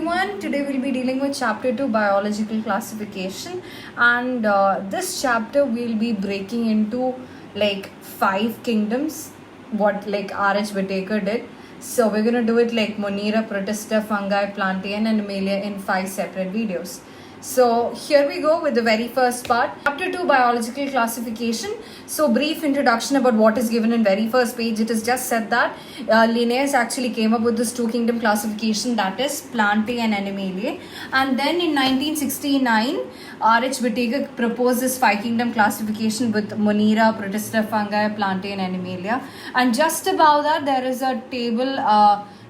everyone. Today we'll be dealing with chapter 2 biological classification, and this chapter we'll be breaking into like 5 kingdoms, what like R.H. Whittaker did. So we're gonna do it like Monera, Protista, Fungi, Plantae, and Animalia in 5 separate videos. So here we go with the very first part. Chapter 2 biological classification. So brief introduction about what is given in very first page. It is just said that Linnaeus actually came up with this 2 kingdom classification, that is Plantae and Animalia. And then in 1969, R.H. Whittaker proposed this 5 kingdom classification with Monera, Protista, Fungi, Plantae, and Animalia. And just above that there is a table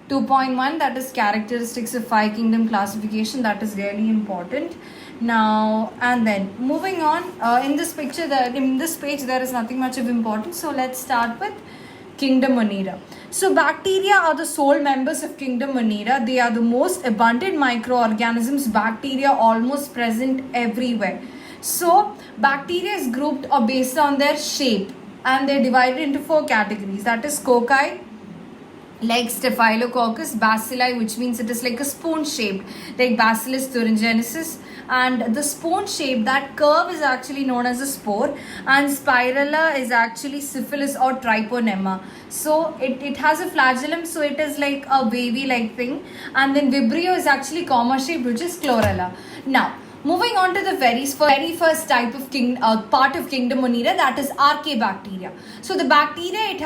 2.1, that is characteristics of 5 kingdom classification. That is really important. Now and then moving on, in this page there is nothing much of importance, so let's start with kingdom Monera. So bacteria are the sole members of kingdom Monera. They are the most abundant microorganisms. Bacteria almost present everywhere. So bacteria is grouped or based on their shape, and they're divided into 4 categories, that is cocci, like Staphylococcus, bacilli, which means it is like a spoon shaped, like Bacillus thuringiensis, and the spoon shape, that curve is actually known as a spore, and spirella is actually syphilis or Treponema. So it has a flagellum, so it is like a wavy like thing, and then Vibrio is actually comma shaped, which is chlorella. Now moving on to the very first type of part of kingdom Monera, that is Archaebacteria. So the bacteria, it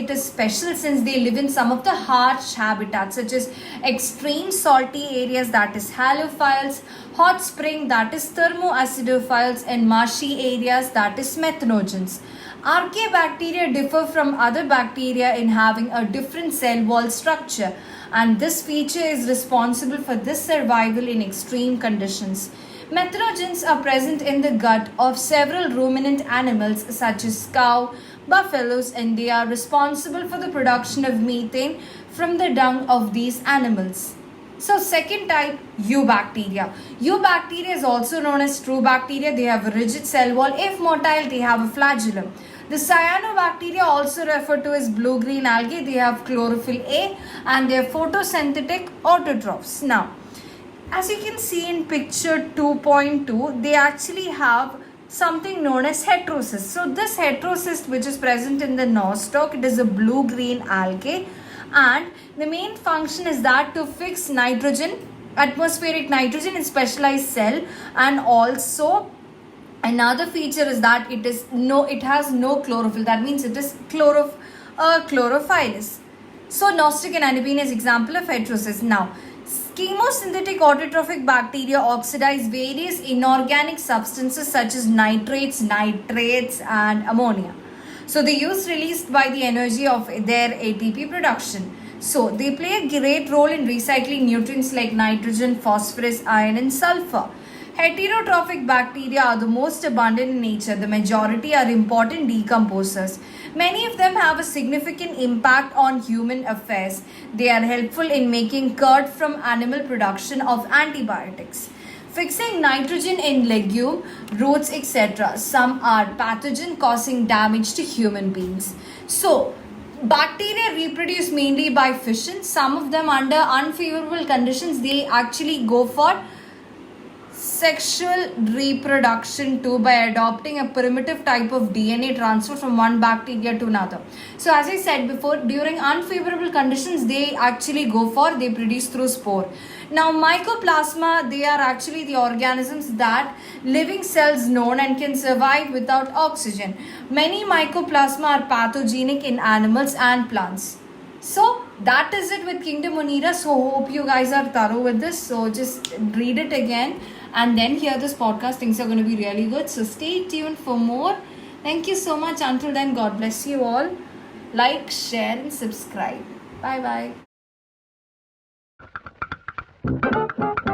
is special since they live in some of the harsh habitats such as extreme salty areas, that is halophiles, hot spring, that is thermoacidophiles, and marshy areas, that is methanogens. Archaebacteria differ from other bacteria in having a different cell wall structure, and this feature is responsible for this survival in extreme conditions. Methanogens are present in the gut of several ruminant animals such as cow, buffaloes, and they are responsible for the production of methane from the dung of these animals. So second type, eubacteria. Eubacteria is also known as true bacteria. They have a rigid cell wall. If motile, they have a flagellum. The cyanobacteria, also referred to as blue-green algae, they have chlorophyll A and they are photosynthetic autotrophs. Now, as you can see in picture 2.2, they actually have something known as heterocyst. So this heterocyst, which is present in the nostoc, it is a blue-green algae, and the main function is that to fix nitrogen, atmospheric nitrogen in specialized cell, and also another feature is that it has no chlorophyll. That means it is chlorophyllous. So Nostoc and Anabaena is example of heterocyst. Now, chemosynthetic autotrophic bacteria oxidize various inorganic substances such as nitrates, and ammonia. So the use released by the energy of their ATP production. So they play a great role in recycling nutrients like nitrogen, phosphorus, iron, and sulfur. Heterotrophic bacteria are the most abundant in nature. The majority are important decomposers. Many of them have a significant impact on human affairs. They are helpful in making curd from animal production of antibiotics. Fixing nitrogen in legume, roots, etc. Some are pathogen causing damage to human beings. So, bacteria reproduce mainly by fission. Some of them under unfavorable conditions, they actually go for sexual reproduction too by adopting a primitive type of DNA transfer from one bacteria to another. So as I said before, during unfavorable conditions, they produce through spore. Now mycoplasma, they are actually the organisms that living cells known and can survive without oxygen. Many mycoplasma are pathogenic in animals and plants. So that is it with kingdom Monera. So hope you guys are thorough with this. So just read it again and then hear this podcast. Things are going to be really good. So stay tuned for more. Thank you so much. Until then, God bless you all. Like, share, and subscribe. Bye bye.